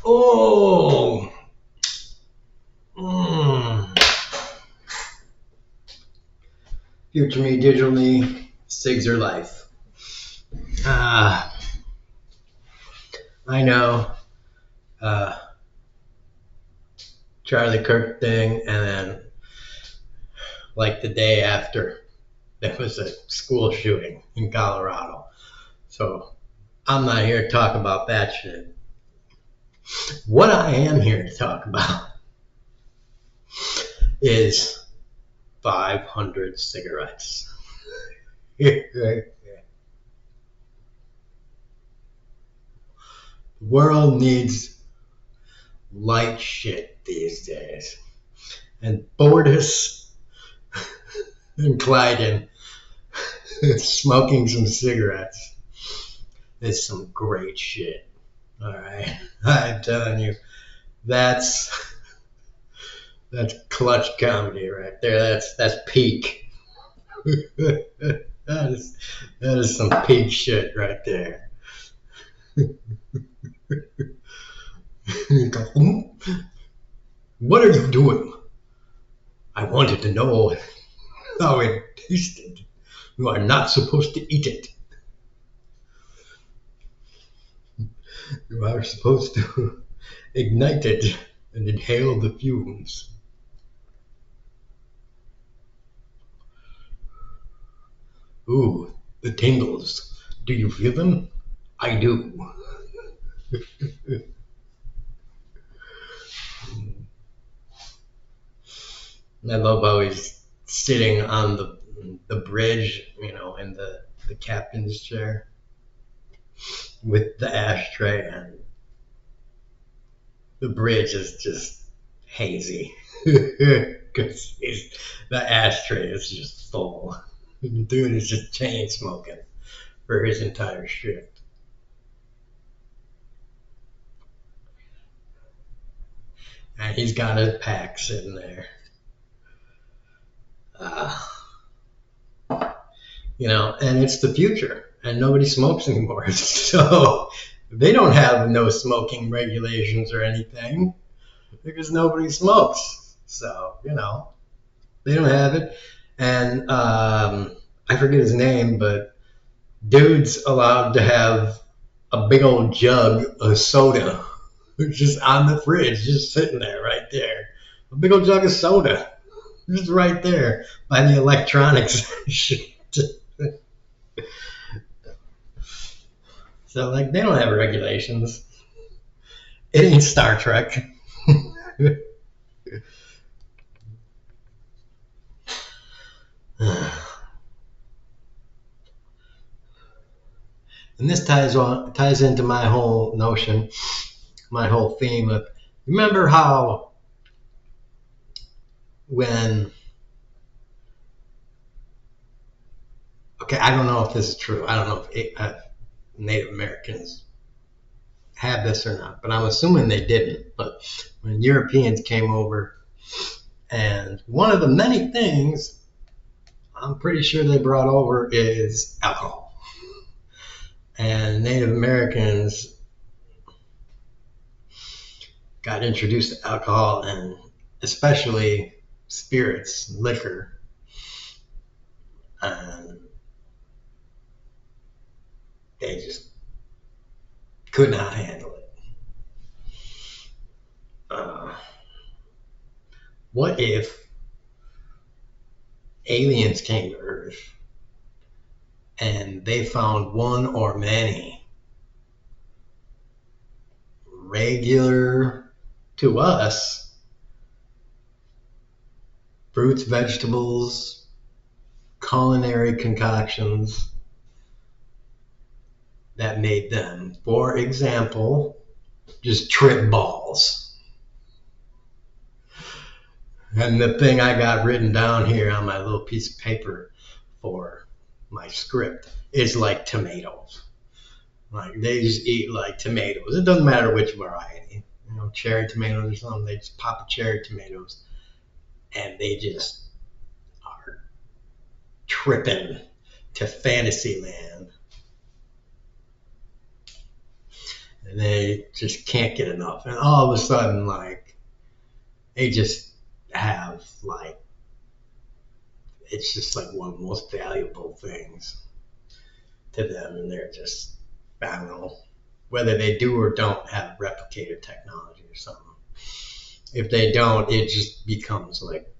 Oh, mm. Future me, digital me, cigs are life. Ah, I know. Uh, Charlie Kirk thing, and then like the day after, there was a school shooting in Colorado. So I'm not here to talk about that shit. What I am here to talk about is 500 cigarettes. The world needs light shit these days. And Bortus and Clyden smoking some cigarettes is some great shit. All right. I'm telling you, that's clutch comedy right there. That's peak. that is some peak shit right there. What are you doing? I wanted to know how it tasted. You are not supposed to eat it. You are supposed to ignite it and inhale the fumes. Ooh, the tingles. Do you feel them? I do. I love how he's sitting on the bridge, in the captain's chair with the ashtray, and the bridge is just hazy because the ashtray is just full. The dude is just chain smoking for his entire shift. And he's got his pack sitting there. Uh, and it's the future, and nobody smokes anymore. So they don't have no smoking regulations or anything because nobody smokes. So, they don't have it. And I forget his name, but dude's allowed to have a big old jug of soda just on the fridge, just sitting there right there. A big old jug of soda just right there by the electronics. So, they don't have regulations. It ain't Star Trek. And this ties into my whole notion, my whole theme of, remember how I don't know if this is true. I don't know if Native Americans have this or not, but I'm assuming they didn't. But when Europeans came over, and one of the many things I'm pretty sure they brought over is alcohol. And Native Americans got introduced to alcohol, and especially spirits, liquor, and they just could not handle it. What if aliens came to Earth and they found one or many regular to us fruits, vegetables, culinary concoctions that made them, for example, just trip balls? And the thing I got written down here on my little piece of paper for my script is like tomatoes. Like, they just eat like tomatoes. It doesn't matter which variety. Cherry tomatoes or something. They just pop cherry tomatoes, and they just are tripping to fantasy land. and they just can't get enough. And all of a sudden, like, they just have, like, it's just like one of the most valuable things to them. And they're just, I don't know, whether they do or don't have replicator technology or something. If they don't, it just becomes like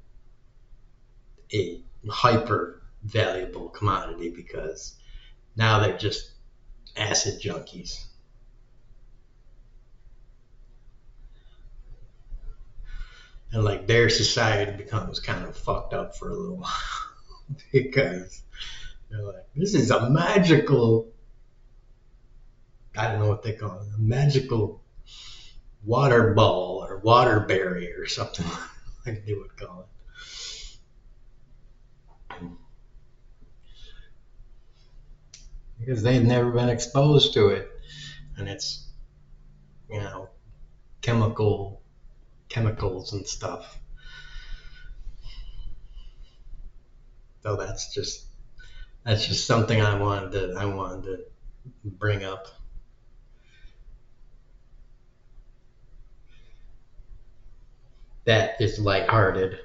a hyper valuable commodity because now they're just acid junkies. And like their society becomes kind of fucked up for a little while because they're like, this is a magical, I don't know what they call it, a magical water ball or water berry or something like they would call it. Because they've never been exposed to it. And it's, you know, chemicals and stuff. So that's just something I wanted to bring up. That is lighthearted.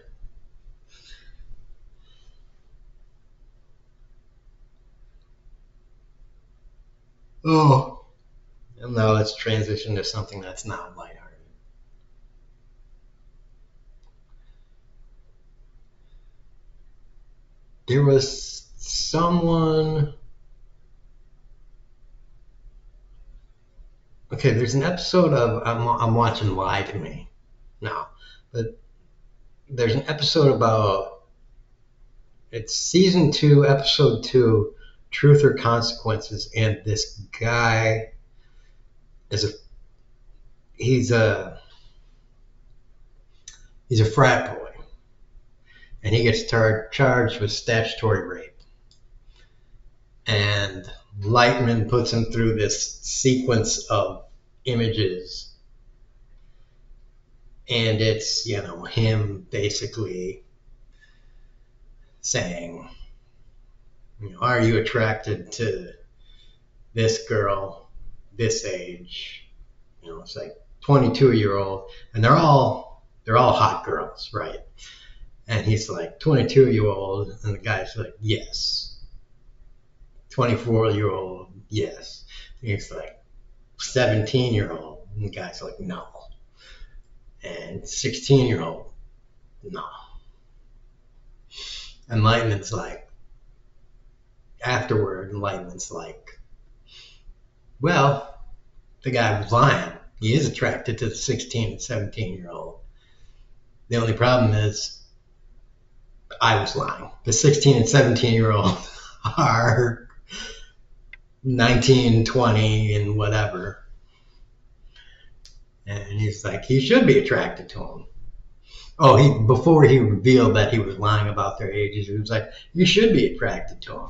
Oh, and now let's transition to something that's not lighthearted. There was someone. Okay, there's an episode of I'm watching Lie to Me now, but there's an episode about it's season 2, episode 2, Truth or Consequences, and this guy is he's a frat boy, and he gets charged with statutory rape. And Lightman puts him through this sequence of images, and it's, you know, him basically saying, you know, are you attracted to this girl, this age? You know, it's like 22-year-old, and they're all hot girls, right? And he's like 22-year-old, and the guy's like, yes. 24-year-old, yes. And he's like 17-year-old, and the guy's like, no. And 16-year-old, no. And Lightman's like, afterward, Lightman's like, well, the guy was lying. He is attracted to the 16 and 17-year-old. The only problem is I was lying. The 16 and 17-year-old are 19, 20, and whatever. And he's like, he should be attracted to him. Oh, before he revealed that he was lying about their ages, he was like, you should be attracted to them.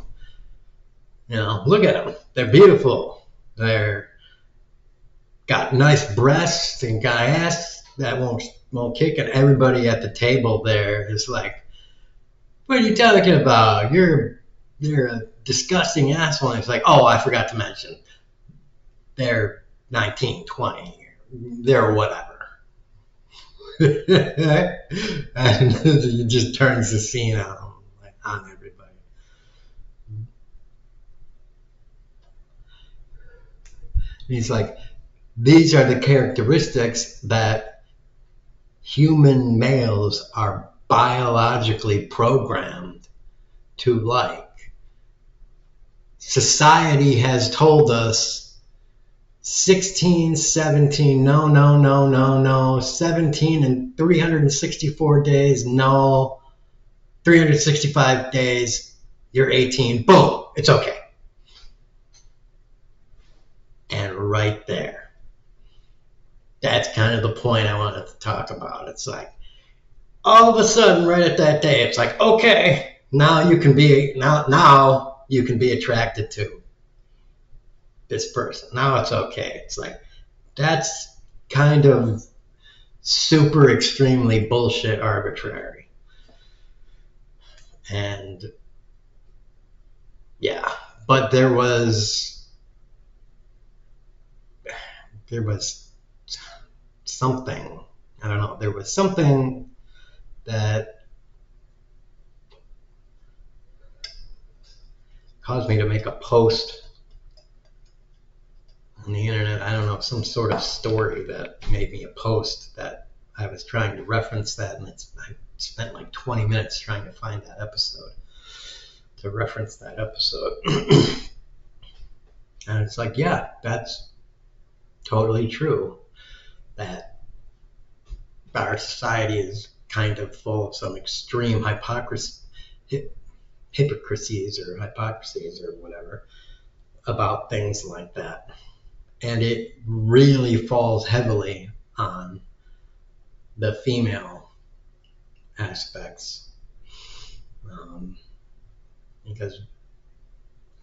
You know, look at them. They're beautiful. They're got nice breasts and got ass that won't kick. And everybody at the table there is like, what are you talking about? You're a disgusting asshole. And it's like, oh, I forgot to mention, they're 19, 20. They're whatever. And he just turns the scene on everybody. And he's like, these are the characteristics that human males are biologically programmed to like. Society has told us 16, 17, no, 17 and 364 days, no, 365 days, you're 18, boom, it's okay. And right there, that's kind of the point I wanted to talk about. It's like, all of a sudden, right at that day, it's like, okay, now you can be attracted to this person. Now it's okay. It's like, that's kind of super extremely bullshit arbitrary. And yeah, but there was there was something, I don't know, there was something that caused me to make a post on the internet. I don't know, some sort of story that made me a post that I was trying to reference that, and I spent like 20 minutes trying to find that episode, to reference that episode. And it's like, yeah, that's totally true, that our society is kind of full of some extreme hypocrisies or hypocrisies or whatever about things like that. And it really falls heavily on the female aspects, because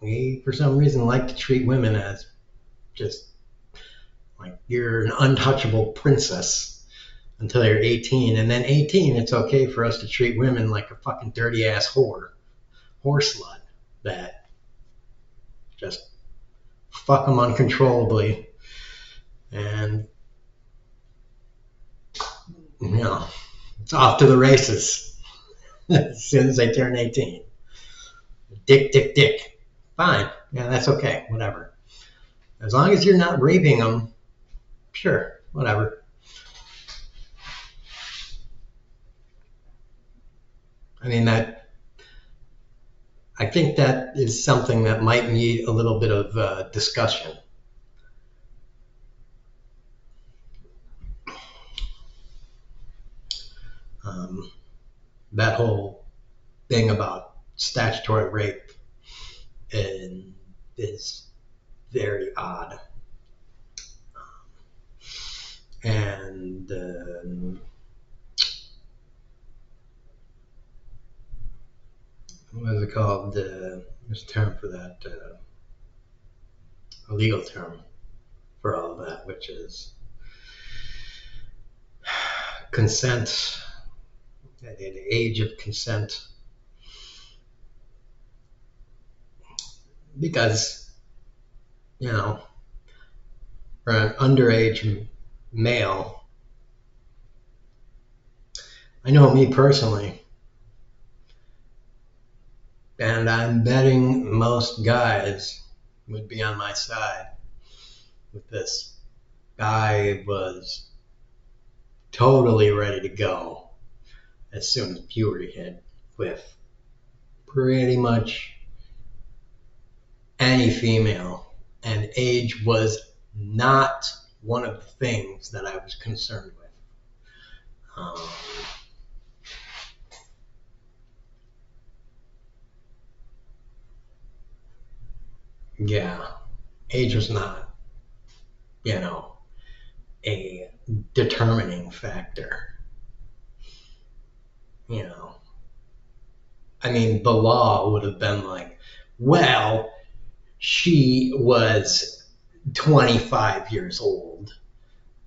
we, for some reason, like to treat women as just like you're an untouchable princess until you're 18, and then 18, it's okay for us to treat women like a fucking dirty ass whore slut that just fuck them uncontrollably, and it's off to the races as soon as they turn 18. Dick. Fine, yeah, that's okay, whatever. As long as you're not raping them, sure, whatever. I mean, I think that is something that might need a little bit of discussion. That whole thing about statutory rape is very odd. And what is it called? There's a term for that, a legal term for all of that, which is consent, the age of consent. Because, for an underage male, I know me personally, and I'm betting most guys would be on my side with this. I was totally ready to go as soon as puberty hit with pretty much any female, and age was not one of the things that I was concerned with. Yeah, age was not, a determining factor. I mean, the law would have been like, well, she was 25 years old,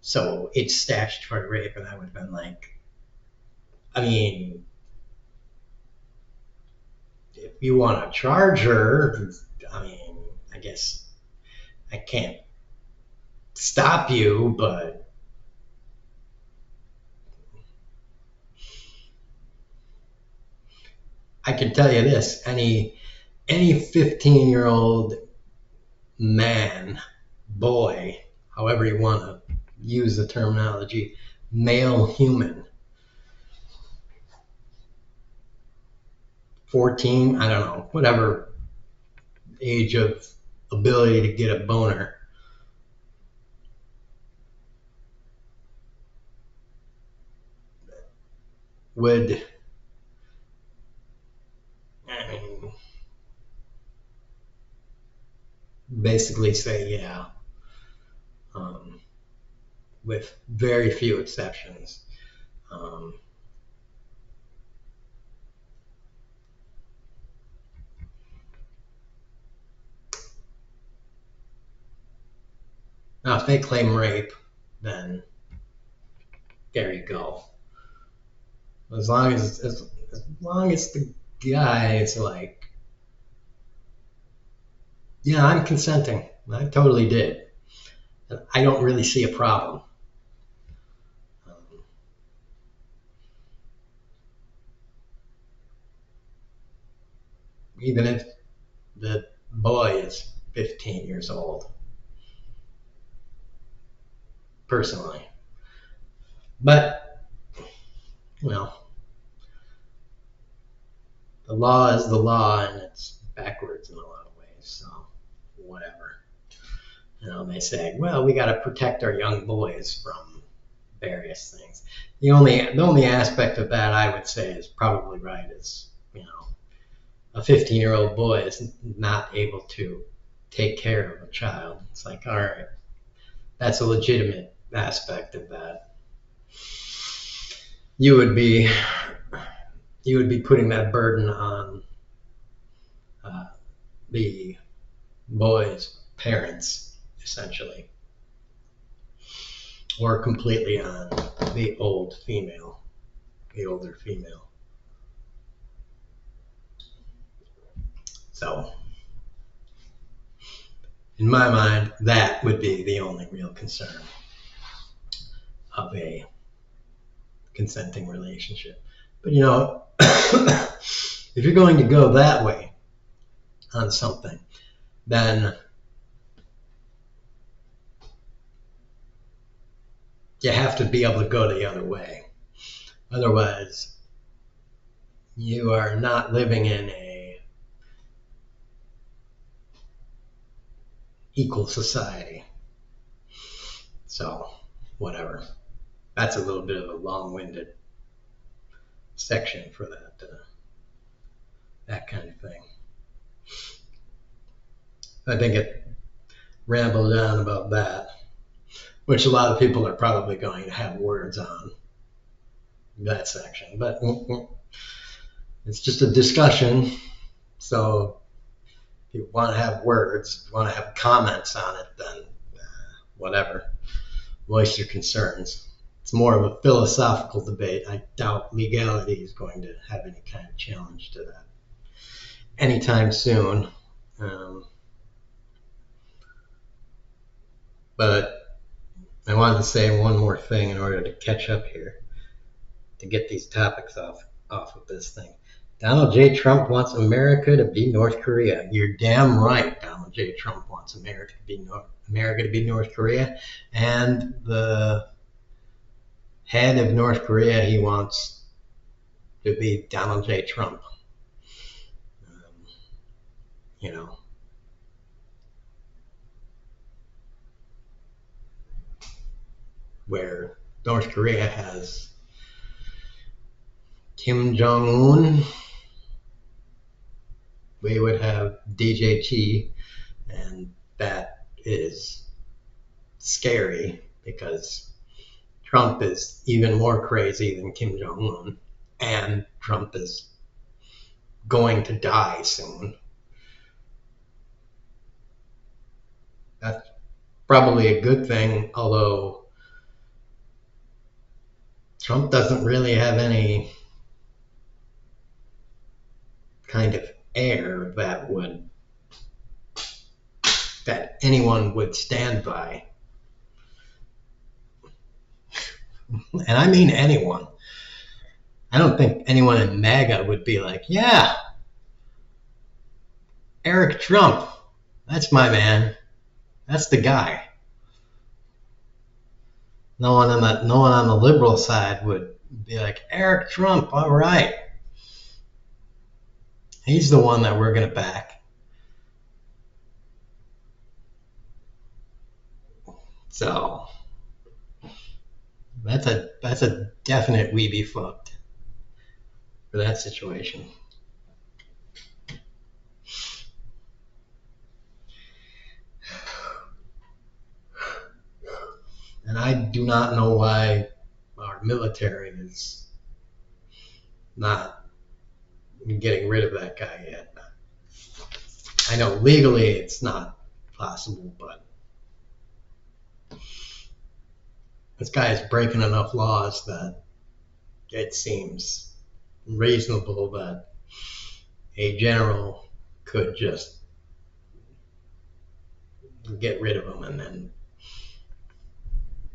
so it's statutory rape, and I would have been like, I mean, if you want to charge her, I mean, I guess I can't stop you, but I can tell you this, any 15-year-old man, boy, however you want to use the terminology, male human, 14, I don't know, whatever age of ability to get a boner, would, basically say yeah, with very few exceptions. Now, if they claim rape, then there you go. As long as the guy is like, yeah, I'm consenting. I totally did. And I don't really see a problem. Even if the boy is 15 years old, personally. But, you know, the law is the law, and it's backwards in a lot of ways, so whatever. They say, well, we got to protect our young boys from various things. The only aspect of that I would say is probably right is, a 15-year-old boy is not able to take care of a child. It's like, all right, that's a legitimate aspect of that. You would be putting that burden on the boy's parents, essentially, or completely on the older female. So, in my mind, that would be the only real concern of a consenting relationship. But if you're going to go that way on something, then you have to be able to go the other way. Otherwise, you are not living in a equal society. So, whatever. That's a little bit of a long-winded section for that kind of thing. I think it rambled on about that, which a lot of people are probably going to have words on that section. But it's just a discussion, so if you want to have words, if you want to have comments on it, then whatever. Voice your concerns. It's more of a philosophical debate. I doubt legality is going to have any kind of challenge to that anytime soon. But I wanted to say one more thing in order to catch up here, to get these topics off of this thing. Donald J. Trump wants America to be North Korea. You're damn right. Donald J. Trump wants America to be North Korea, and the head of North Korea, he wants to be Donald J. Trump. Where North Korea has Kim Jong-un, we would have DJT, and that is scary because Trump is even more crazy than Kim Jong-un, and Trump is going to die soon. That's probably a good thing, although Trump doesn't really have any kind of air that anyone would stand by. And I mean anyone. I don't think anyone in MAGA would be like, yeah, Eric Trump, that's my man. That's the guy. No one on the liberal side would be like, Eric Trump, all right. He's the one that we're going to back. So that's a definite we be fucked for that situation. And I do not know why our military is not getting rid of that guy yet. I know legally it's not possible, but this guy is breaking enough laws that it seems reasonable that a general could just get rid of him and then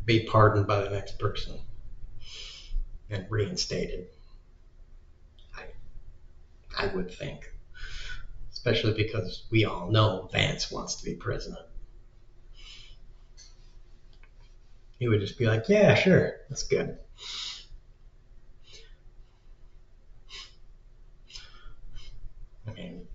be pardoned by the next person and reinstated. I would think. Especially because we all know Vance wants to be president. He would just be like, yeah, sure, that's good. I mean,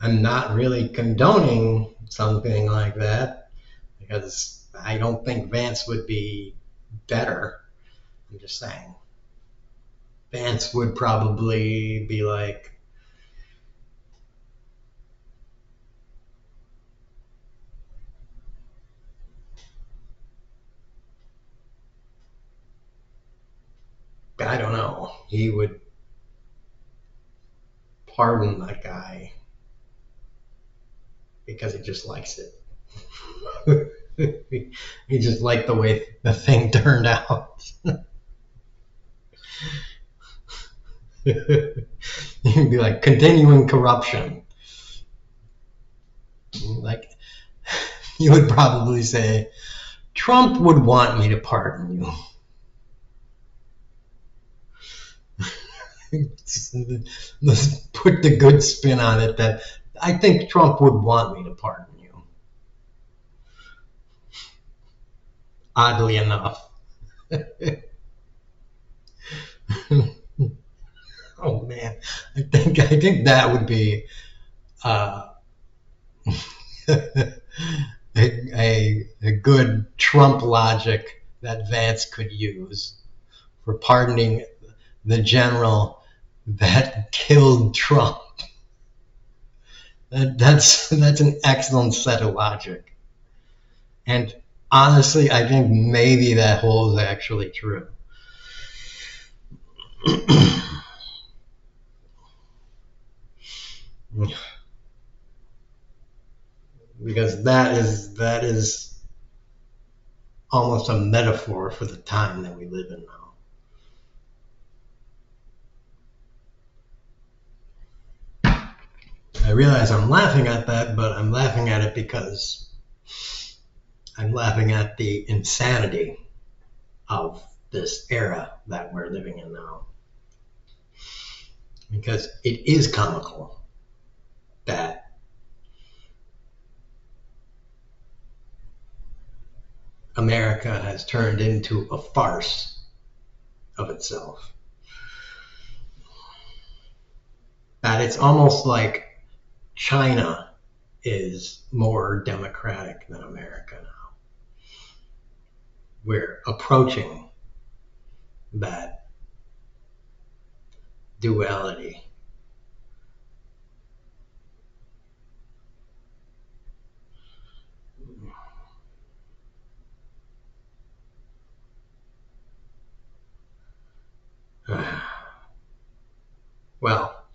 I'm not really condoning something like that because I don't think Vance would be better. I'm just saying. Vance would probably be like, I don't know. He would pardon that guy because he just likes it. He just liked the way the thing turned out. He'd be like, continuing corruption. Like, you would probably say, Trump would want me to pardon you. Let's put the good spin on it that I think Trump would want me to pardon you. Oddly enough. Oh man, I think that would be a good Trump logic that Vance could use for pardoning the general that killed Trump. That's an excellent set of logic. And honestly, I think maybe that holds actually true. Because that is almost a metaphor for the time that we live in now. I realize I'm laughing at that, but I'm laughing at it because I'm laughing at the insanity of this era that we're living in now. Because it is comical that America has turned into a farce of itself. That it's almost like China is more democratic than America now. We're approaching that duality. Well,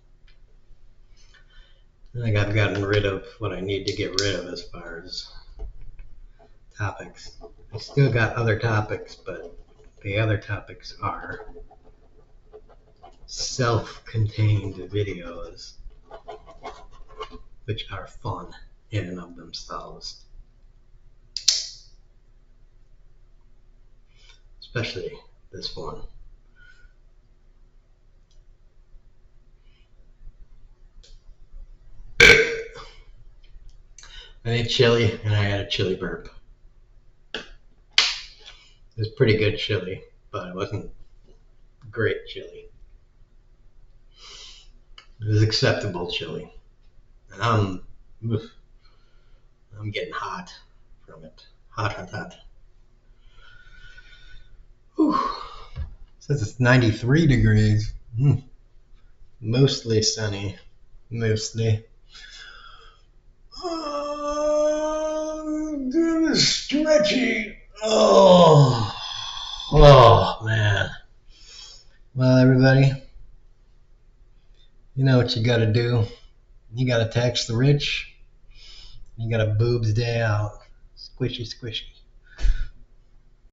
I think I've gotten rid of what I need to get rid of as far as topics. I still got other topics, but the other topics are self-contained videos, which are fun in and of themselves. Especially this one. I ate chili and I had a chili burp. It was pretty good chili, but it wasn't great chili. It was acceptable chili. And I'm getting hot from it. Hot. Whew. It says it's 93 degrees. Mostly sunny. Mostly. Oh, stretchy. Oh, man. Well, everybody, you know what you got to do. You got to tax the rich. You got a boobs day out. Squishy.